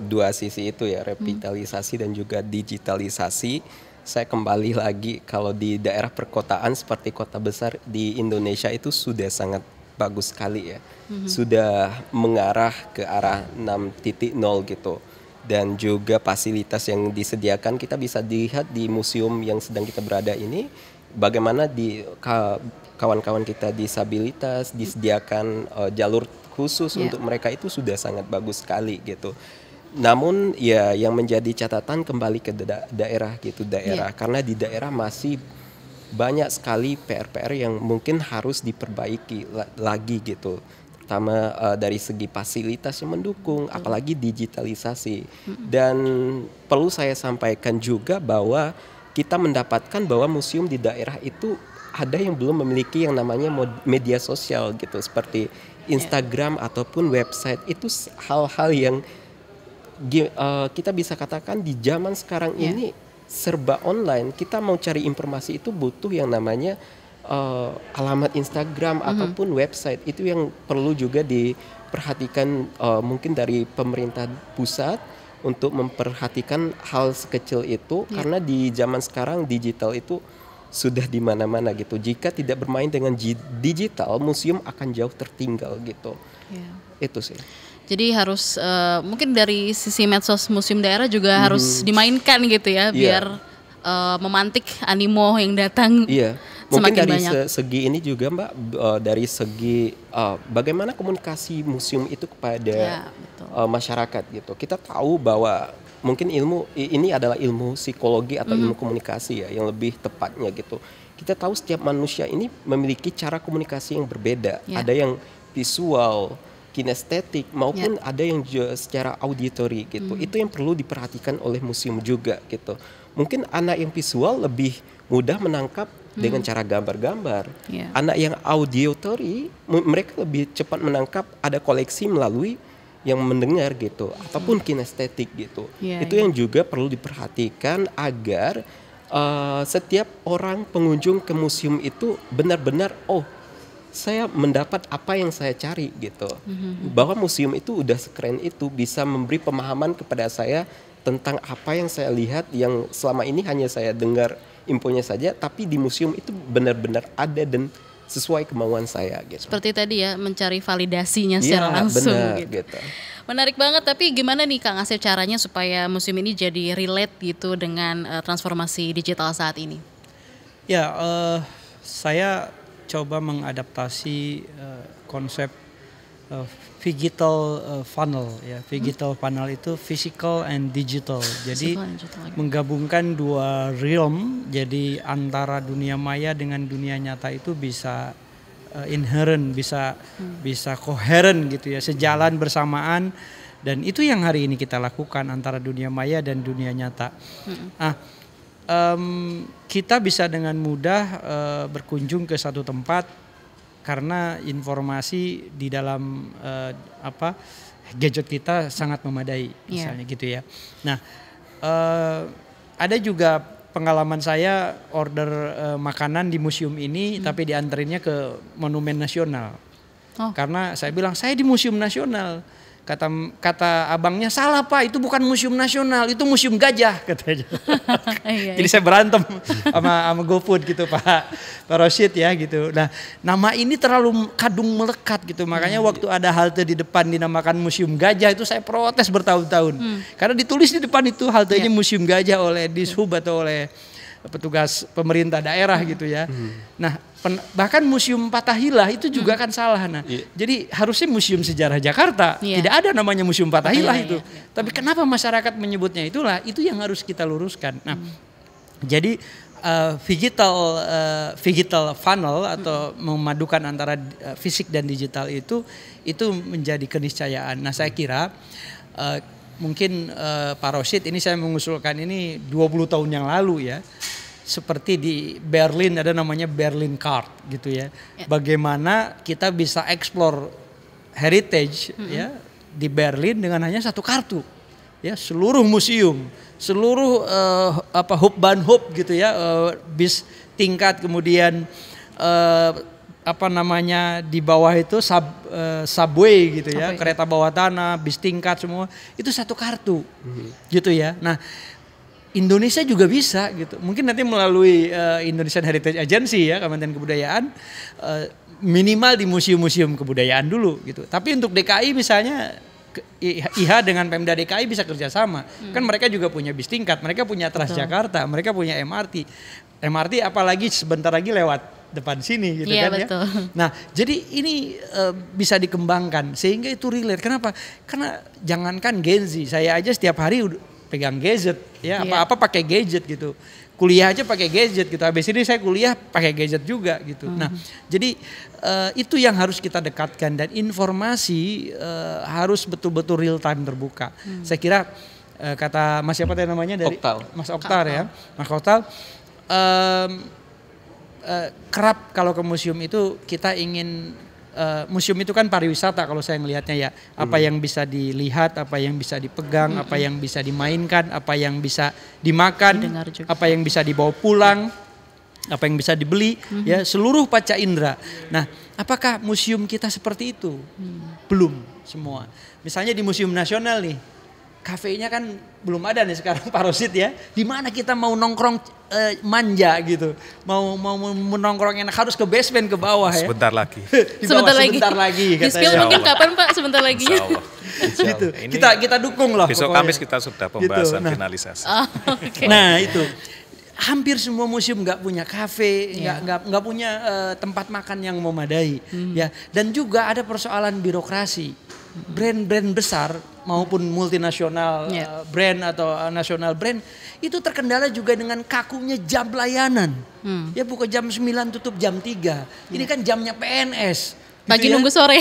dua sisi itu ya, revitalisasi dan juga digitalisasi, saya kembali lagi kalau di daerah perkotaan seperti kota besar di Indonesia itu sudah sangat bagus sekali ya, sudah mengarah ke arah 6.0 gitu. Dan juga fasilitas yang disediakan kita bisa dilihat di museum yang sedang kita berada ini, bagaimana di kawan-kawan kita disabilitas disediakan jalur khusus untuk mereka, itu sudah sangat bagus sekali gitu. Namun ya yang menjadi catatan kembali ke daerah gitu, karena di daerah masih banyak sekali PR-PR yang mungkin harus diperbaiki lagi gitu, terutama dari segi fasilitas yang mendukung, apalagi digitalisasi. Dan perlu saya sampaikan juga bahwa kita mendapatkan bahwa museum di daerah itu ada yang belum memiliki yang namanya media sosial gitu, seperti Instagram ataupun website. Itu hal-hal yang kita bisa katakan di zaman sekarang ini serba online. Kita mau cari informasi itu butuh yang namanya alamat Instagram ataupun website. Itu yang perlu juga diperhatikan mungkin dari pemerintah pusat untuk memperhatikan hal sekecil itu, karena di zaman sekarang digital itu sudah di mana-mana gitu. Jika tidak bermain dengan digital, museum akan jauh tertinggal gitu. Itu sih. Jadi harus mungkin dari sisi medsos museum daerah juga harus dimainkan gitu ya, biar memantik animo yang datang. Mungkin dari banyak. Segi ini juga Mbak, dari segi bagaimana komunikasi museum itu kepada masyarakat gitu. Kita tahu bahwa mungkin ilmu ini adalah ilmu psikologi atau ilmu komunikasi ya, yang lebih tepatnya gitu. Kita tahu setiap manusia ini memiliki cara komunikasi yang berbeda. Ada yang visual, kinestetik, maupun ada yang secara auditory gitu. Itu yang perlu diperhatikan oleh museum juga gitu. Mungkin anak yang visual lebih mudah menangkap dengan cara gambar-gambar. Anak yang auditory mereka lebih cepat menangkap ada koleksi melalui yang mendengar gitu, ataupun kinestetik gitu. Itu yang juga perlu diperhatikan agar setiap orang pengunjung ke museum itu benar-benar saya mendapat apa yang saya cari gitu. Bahwa museum itu udah sekeren itu, bisa memberi pemahaman kepada saya tentang apa yang saya lihat yang selama ini hanya saya dengar infonya saja, tapi di museum itu benar-benar ada dan sesuai kemauan saya gitu. Seperti tadi ya, mencari validasinya secara langsung gitu. Menarik banget, tapi gimana nih Kang Asep caranya supaya museum ini jadi relate gitu dengan transformasi digital saat ini? Ya, saya coba mengadaptasi konsep digital funnel ya. Digital funnel itu physical and digital. Jadi menggabungkan dua realm, jadi antara dunia maya dengan dunia nyata itu bisa inherent, bisa koheren gitu ya, sejalan bersamaan, dan itu yang hari ini kita lakukan antara dunia maya dan dunia nyata. Kita bisa dengan mudah berkunjung ke satu tempat karena informasi di dalam gadget kita sangat memadai, misalnya gitu ya. Nah, ada juga pengalaman saya order makanan di museum ini, tapi dianterinnya ke Monumen Nasional. Karena saya bilang saya di Museum Nasional. Kata abangnya, salah Pak, itu bukan Museum Nasional, itu Museum Gajah katanya. Jadi saya berantem sama GoFood gitu Pak Rosyid ya gitu. Nah, nama ini terlalu kadung melekat gitu, makanya waktu ada halte di depan dinamakan Museum Gajah itu saya protes bertahun-tahun. Karena ditulis di depan itu haltenya Museum Gajah oleh Dishub atau oleh petugas pemerintah daerah gitu ya. Nah, bahkan Museum Fathahillah itu juga kan salah. Nah, jadi harusnya Museum Sejarah Jakarta tidak ada namanya Museum Fathahillah itu. Tapi kenapa masyarakat menyebutnya itulah? Itu yang harus kita luruskan. Nah, jadi digital funnel atau memadukan antara fisik dan digital itu menjadi keniscayaan. Nah, saya kira mungkin Pak Rosyid, ini saya mengusulkan ini 20 tahun yang lalu ya. Seperti di Berlin ada namanya Berlin Card gitu ya. Bagaimana kita bisa explore heritage ya di Berlin dengan hanya satu kartu. Ya, seluruh museum, seluruh Hub gitu ya, bis tingkat, kemudian di bawah itu subway gitu ya, kereta bawah tanah, bis tingkat, semua itu satu kartu gitu ya. Nah, Indonesia juga bisa gitu, mungkin nanti melalui Indonesian Heritage Agency ya, Kementerian Kebudayaan, minimal di museum-museum kebudayaan dulu gitu. Tapi untuk DKI misalnya, IHA dengan Pemda DKI bisa kerjasama, kan mereka juga punya bis tingkat, mereka punya Transjakarta, mereka punya MRT apalagi sebentar lagi lewat depan sini gitu kan ya. Nah, jadi ini bisa dikembangkan sehingga itu relate. Kenapa? Karena jangankan Gen Z, saya aja setiap hari pegang gadget ya, apa-apa pakai gadget gitu. Kuliah aja pakai gadget gitu. Habis ini saya kuliah pakai gadget juga gitu. Nah, jadi itu yang harus kita dekatkan, dan informasi harus betul-betul real time terbuka. Saya kira kata Mas siapa tadi namanya dari Mas Oktar ya. Mas Oktar kerap kalau ke museum itu kita ingin museum itu kan pariwisata kalau saya melihatnya ya. Apa yang bisa dilihat, apa yang bisa dipegang, apa yang bisa dimainkan, apa yang bisa dimakan, apa yang bisa dibawa pulang, apa yang bisa dibeli, ya seluruh panca indera. Nah, apakah museum kita seperti itu? Belum semua. Misalnya di Museum Nasional nih, kafenya kan belum ada nih sekarang Pak Rosyid ya. Di mana kita mau nongkrong manja gitu, mau menongkrong enak harus ke basement, ke bawah ya. Sebentar lagi. Sebentar lagi. Di-spill mungkin kapan Pak? Sebentar lagi. Gitu. Kita dukung loh. Besok Kamis kita sudah pembahasan gitu. Finalisasi. Nah itu. Hampir semua museum nggak punya kafe, nggak punya tempat makan yang memadai, ya. Dan juga ada persoalan birokrasi. Brand-brand besar maupun multinasional brand atau nasional brand itu terkendala juga dengan kakunya jam pelayanan. Ya buka jam 9 tutup jam 3. Ini kan jamnya PNS. Pagi gitu ya. nunggu sore.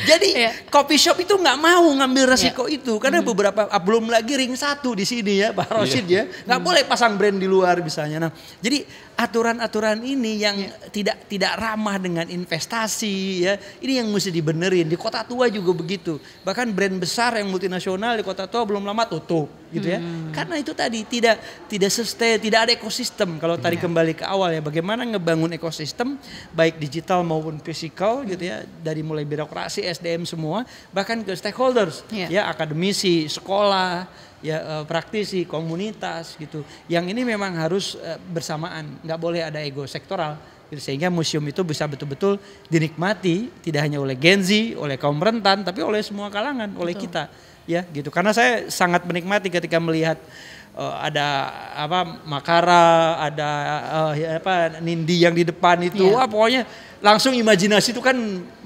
Jadi coffee shop itu nggak mau ngambil resiko itu karena beberapa belum lagi ring 1 di sini ya Pak Rosyid ya, nggak boleh pasang brand di luar misalnya. Nah, jadi aturan-aturan ini yang tidak ramah dengan investasi ya, ini yang mesti dibenerin. Di kota tua juga begitu, bahkan brand besar yang multinasional di kota tua belum lama tutup gitu ya, karena itu tadi tidak sustain, tidak ada ekosistem. Kalau tadi kembali ke awal ya, bagaimana ngebangun ekosistem baik digital maupun fisikal gitu ya, dari mulai birokrasi, SDM semua, bahkan ke stakeholders ya, akademisi, sekolah ya, praktisi, komunitas gitu. Yang ini memang harus bersamaan, nggak boleh ada ego sektoral gitu, sehingga museum itu bisa betul-betul dinikmati tidak hanya oleh Gen Z, oleh kaum rentan, tapi oleh semua kalangan, oleh kita ya gitu. Karena saya sangat menikmati ketika melihat ada Makara, ada Nindi yang di depan itu, pokoknya langsung imajinasi itu kan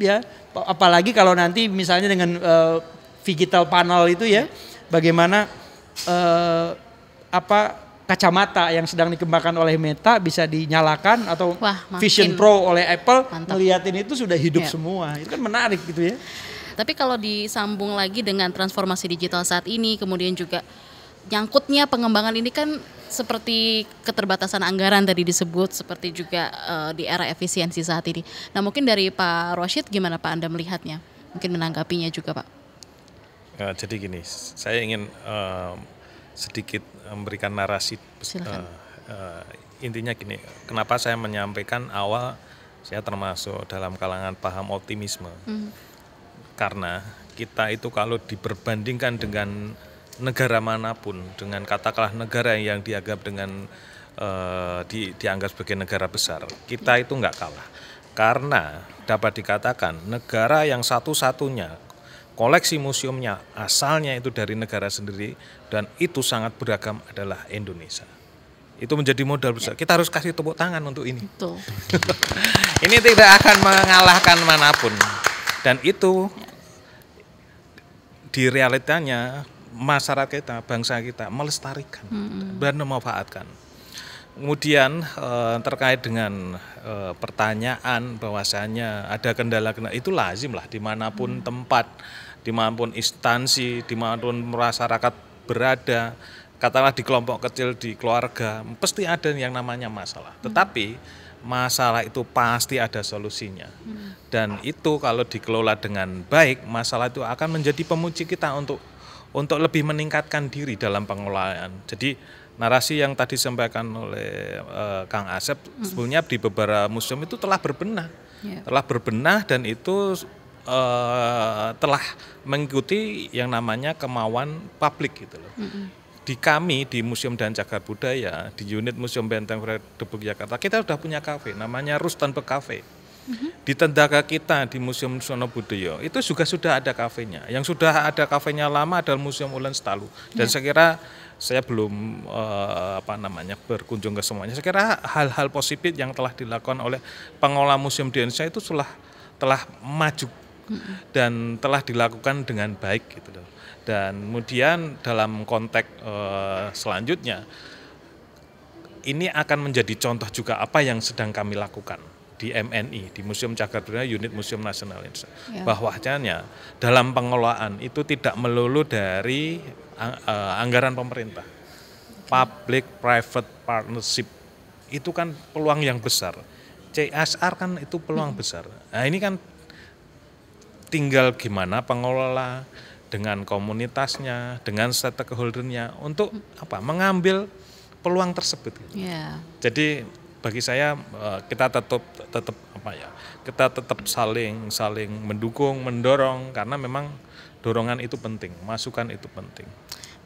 ya, apalagi kalau nanti misalnya dengan digital panel itu ya, bagaimana kacamata yang sedang dikembangkan oleh Meta bisa dinyalakan atau Vision Pro oleh Apple, ngeliatin itu sudah hidup semua. Itu kan menarik gitu ya. Tapi kalau disambung lagi dengan transformasi digital saat ini, kemudian juga nyangkutnya pengembangan ini kan seperti keterbatasan anggaran tadi disebut, seperti juga di era efisiensi saat ini. Nah, mungkin dari Pak Rosyid gimana Pak Anda melihatnya? Mungkin menanggapinya juga Pak. Jadi gini, saya ingin sedikit memberikan narasi. Intinya gini, kenapa saya menyampaikan awal saya termasuk dalam kalangan paham optimisme. Karena kita itu kalau diperbandingkan dengan negara manapun, dengan katakanlah negara yang dianggap dianggap sebagai negara besar, kita itu nggak kalah. Karena dapat dikatakan negara yang satu-satunya koleksi museumnya asalnya itu dari negara sendiri dan itu sangat beragam adalah Indonesia. Itu menjadi modal besar. Kita harus kasih tepuk tangan untuk ini. Betul. Ini tidak akan mengalahkan manapun. Dan itu di realitanya masyarakat kita, bangsa kita melestarikan dan memanfaatkan. Kemudian terkait dengan pertanyaan bahwasanya ada kendala-kendala, itu lazim lah dimanapun tempat, dimanapun instansi, dimanapun masyarakat berada, katakanlah di kelompok kecil, di keluarga, pasti ada yang namanya masalah. Tetapi masalah itu pasti ada solusinya. Dan itu kalau dikelola dengan baik, masalah itu akan menjadi pemuji kita untuk lebih meningkatkan diri dalam pengelolaan. Jadi narasi yang tadi disampaikan oleh Kang Asep, sebetulnya di beberapa museum itu telah berbenah dan itu telah mengikuti yang namanya kemauan publik gitu loh. Di kami di Museum dan Cagar Budaya, di unit Museum Benteng Depok Jakarta, kita sudah punya kafe namanya Rustanbek Cafe. Di Tendaka kita di Museum Sonobudoyo itu juga sudah ada kafenya. Yang sudah ada kafenya lama adalah Museum Ulen Setalu. Dan saya kira saya belum berkunjung ke semuanya. Saya kira hal-hal positif yang telah dilakukan oleh pengelola museum di Indonesia itu telah maju dan telah dilakukan dengan baik gitu loh. Dan kemudian dalam konteks selanjutnya ini akan menjadi contoh juga apa yang sedang kami lakukan di MNI, di Museum Cagar Budaya Unit Museum Nasional Indonesia. Bahwasanya dalam pengelolaan itu tidak melulu dari anggaran pemerintah. Public private partnership itu kan peluang yang besar. CSR kan itu peluang besar. Nah, ini kan tinggal gimana pengelola dengan komunitasnya, dengan stakeholder-nya untuk mengambil peluang tersebut. Jadi bagi saya kita tetap saling mendukung, mendorong, karena memang dorongan itu penting, masukan itu penting.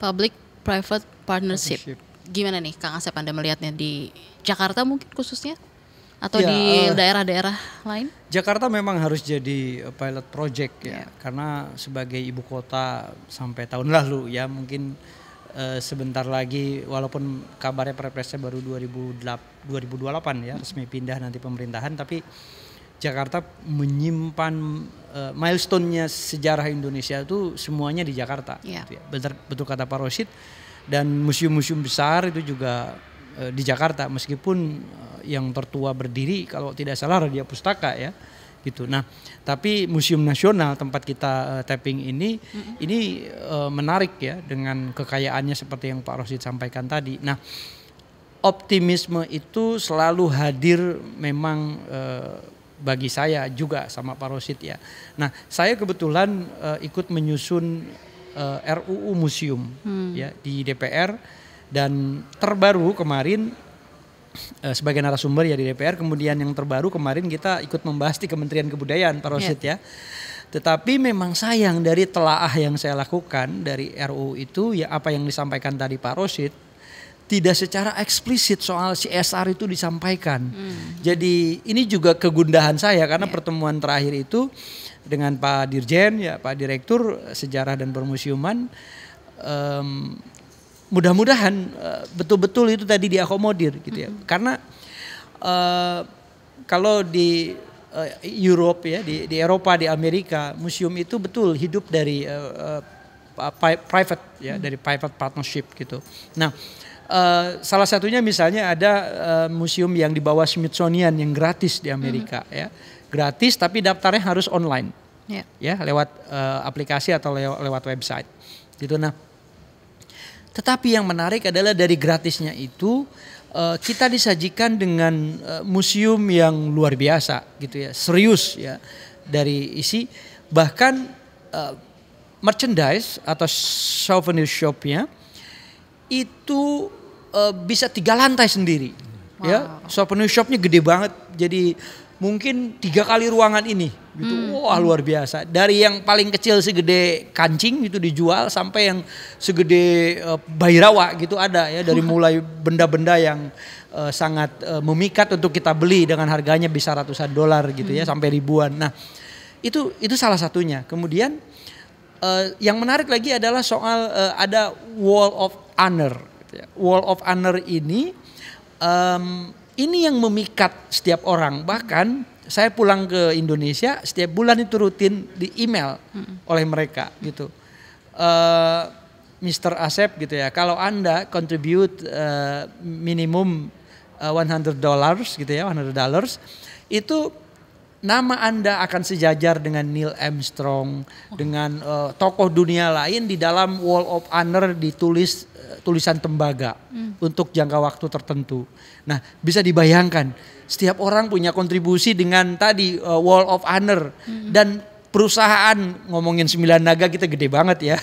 Public private partnership. Gimana nih Kang Asep Anda melihatnya di Jakarta mungkin khususnya atau di daerah-daerah lain? Jakarta memang harus jadi pilot project ya, karena sebagai ibu kota sampai tahun lalu ya, mungkin sebentar lagi walaupun kabarnya Perpresnya baru 2028 ya resmi pindah nanti pemerintahan, tapi Jakarta menyimpan milestone-nya sejarah Indonesia itu semuanya di Jakarta. Gitu ya. Betul kata Pak Rosyid, dan museum-museum besar itu juga di Jakarta, meskipun yang tertua berdiri kalau tidak salah Radia Pustaka ya. Gitu. Nah, tapi Museum Nasional tempat kita tapping ini menarik ya dengan kekayaannya seperti yang Pak Rosyid sampaikan tadi. Nah, optimisme itu selalu hadir memang bagi saya juga sama Pak Rosid ya. Nah, saya kebetulan ikut menyusun RUU Museum ya di DPR, dan terbaru kemarin sebagai narasumber ya di DPR, kemudian yang terbaru kemarin kita ikut membahas di Kementerian Kebudayaan Pak Rosid ya. Tetapi memang sayang dari telaah yang saya lakukan dari RUU itu ya, apa yang disampaikan tadi Pak Rosid tidak secara eksplisit soal CSR itu disampaikan. Jadi ini juga kegundahan saya karena pertemuan terakhir itu dengan Pak Dirjen ya, Pak Direktur Sejarah dan Permusiuman, mudah-mudahan betul-betul itu tadi diakomodir gitu ya. Karena kalau di Europe ya, di Eropa, di Amerika, museum itu betul hidup dari private ya, dari private partnership gitu. Nah, salah satunya misalnya ada museum yang di bawah Smithsonian yang gratis di Amerika ya, gratis tapi daftarnya harus online ya, lewat aplikasi atau lewat website gitu. Nah, tetapi yang menarik adalah dari gratisnya itu kita disajikan dengan museum yang luar biasa gitu ya, serius ya dari isi, bahkan merchandise atau souvenir shopnya itu bisa 3 lantai sendiri. Ya, souvenir shopnya gede banget, jadi mungkin 3 kali ruangan ini gitu. Wah, luar biasa. Dari yang paling kecil segede kancing itu dijual sampai yang segede bayi rawa gitu ada ya, dari mulai benda-benda yang sangat memikat untuk kita beli dengan harganya bisa ratusan dolar gitu ya, sampai ribuan. Nah, itu salah satunya. Kemudian yang menarik lagi adalah soal ada Wall of Honor. Wall of Honor ini yang memikat setiap orang. Bahkan saya pulang ke Indonesia setiap bulan itu rutin di email oleh mereka gitu. Mr. Asep gitu ya, kalau Anda contribute minimum $100 gitu ya, $100 itu nama Anda akan sejajar dengan Neil Armstrong, dengan tokoh dunia lain di dalam Wall of Honor ditulis tulisan tembaga untuk jangka waktu tertentu. Nah, bisa dibayangkan setiap orang punya kontribusi dengan tadi Wall of Honor, dan perusahaan ngomongin 9 naga kita gede banget ya.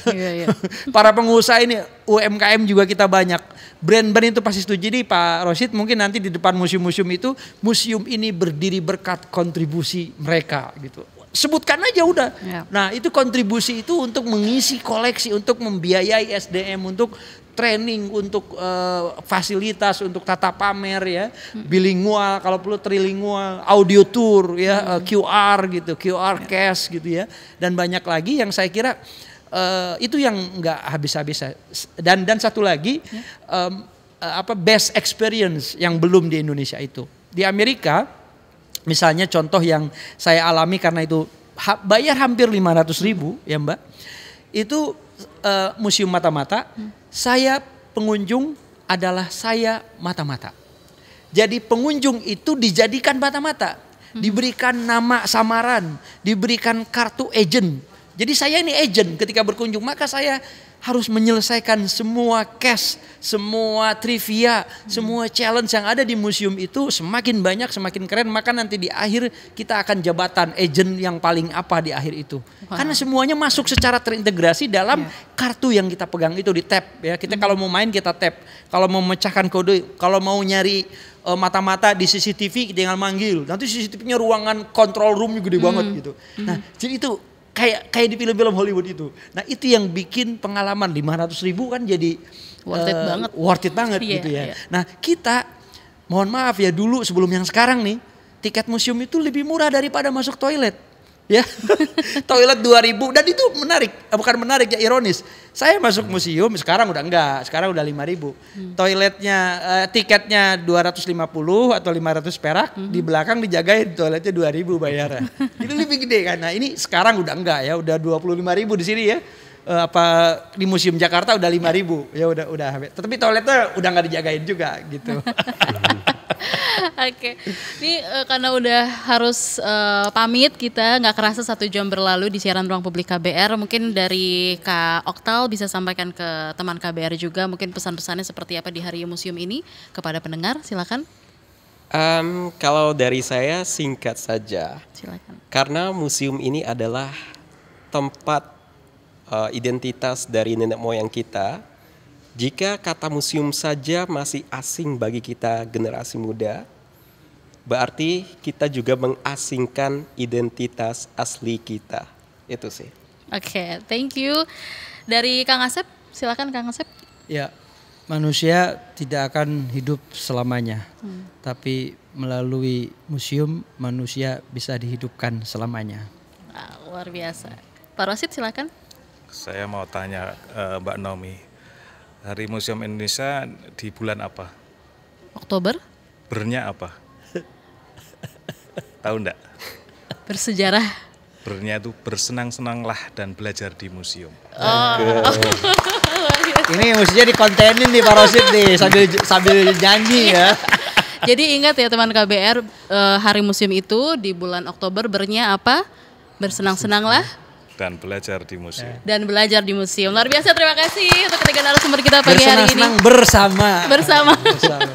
Para pengusaha ini UMKM juga kita banyak. Brand-brand itu pasti setuju. Jadi Pak Rosid mungkin nanti di depan museum-museum itu, museum ini berdiri berkat kontribusi mereka gitu. Sebutkan aja udah. Nah, itu kontribusi itu untuk mengisi koleksi, untuk membiayai SDM, untuk training, untuk fasilitas, untuk tata pamer ya, bilingual, kalau perlu trilingual, audio tour ya, QR gitu, QR cash gitu ya, dan banyak lagi yang saya kira itu yang nggak habis-habis. Dan satu lagi best experience yang belum di Indonesia itu. Di Amerika misalnya contoh yang saya alami karena itu bayar hampir 500.000 ya Mbak, itu Museum Mata-Mata. Saya pengunjung adalah saya mata-mata. Jadi pengunjung itu dijadikan mata-mata, diberikan nama samaran, diberikan kartu agent. Jadi saya ini agent ketika berkunjung, maka saya harus menyelesaikan semua cash, semua trivia, semua challenge yang ada di museum itu. Semakin banyak semakin keren, maka nanti di akhir kita akan jabatan agent yang paling apa di akhir itu. Karena semuanya masuk secara terintegrasi dalam kartu yang kita pegang itu, di tap ya. Kita kalau mau main kita tap, kalau mau memecahkan kode, kalau mau nyari mata-mata di CCTV tinggal manggil. Nanti CCTV-nya ruangan control room gede banget gitu. Nah, jadi itu kayak di film-film Hollywood itu. Nah, itu yang bikin pengalaman 500.000 kan jadi worth it banget gitu ya. Nah, kita mohon maaf ya, dulu sebelum yang sekarang nih, tiket museum itu lebih murah daripada masuk toilet. Ya. Toilet 2.000, dan itu menarik, bukan menarik ya, ironis. Saya masuk museum sekarang udah enggak, sekarang udah 5.000. Toiletnya tiketnya 250 atau 500 perak, di belakang dijagain toiletnya 2.000 bayarnya. Itu lebih gede kan. Nah, ini sekarang udah enggak ya, udah 25.000 di sini ya. Di Museum Jakarta udah 5.000. Ya udah. Tetapi toiletnya udah enggak dijagain juga gitu. Oke, ini karena udah harus pamit kita, nggak kerasa 1 jam berlalu di siaran Ruang Publik KBR. Mungkin dari Kak Oktal bisa sampaikan ke teman KBR juga, mungkin pesan-pesannya seperti apa di Hari Museum ini kepada pendengar, silakan. Kalau dari saya singkat saja, Silakan. karena museum ini adalah tempat identitas dari nenek moyang kita. Jika kata museum saja masih asing bagi kita generasi muda, berarti kita juga mengasingkan identitas asli kita. Itu sih. Oke, thank you. Dari Kang Asep, silakan Kang Asep. Ya, manusia tidak akan hidup selamanya, tapi melalui museum manusia bisa dihidupkan selamanya. Luar biasa. Pak Rosid silakan. Saya mau tanya Mbak Naomi, Hari Museum Indonesia di bulan apa? Oktober. Bernya apa? Tahu enggak? Bersejarah. Bernya itu bersenang-senanglah dan belajar di museum. Ini mestinya dikontenin nih Pak Rosid nih sambil nyanyi ya. Jadi ingat ya teman KBR, Hari Museum itu di bulan Oktober bernya apa? Bersenang-senanglah Dan belajar di museum. dan belajar di museum. Luar biasa, terima kasih untuk ketiga narasumber kita pagi hari ini. Bersenang-senang bersama. Bersama. Bersama.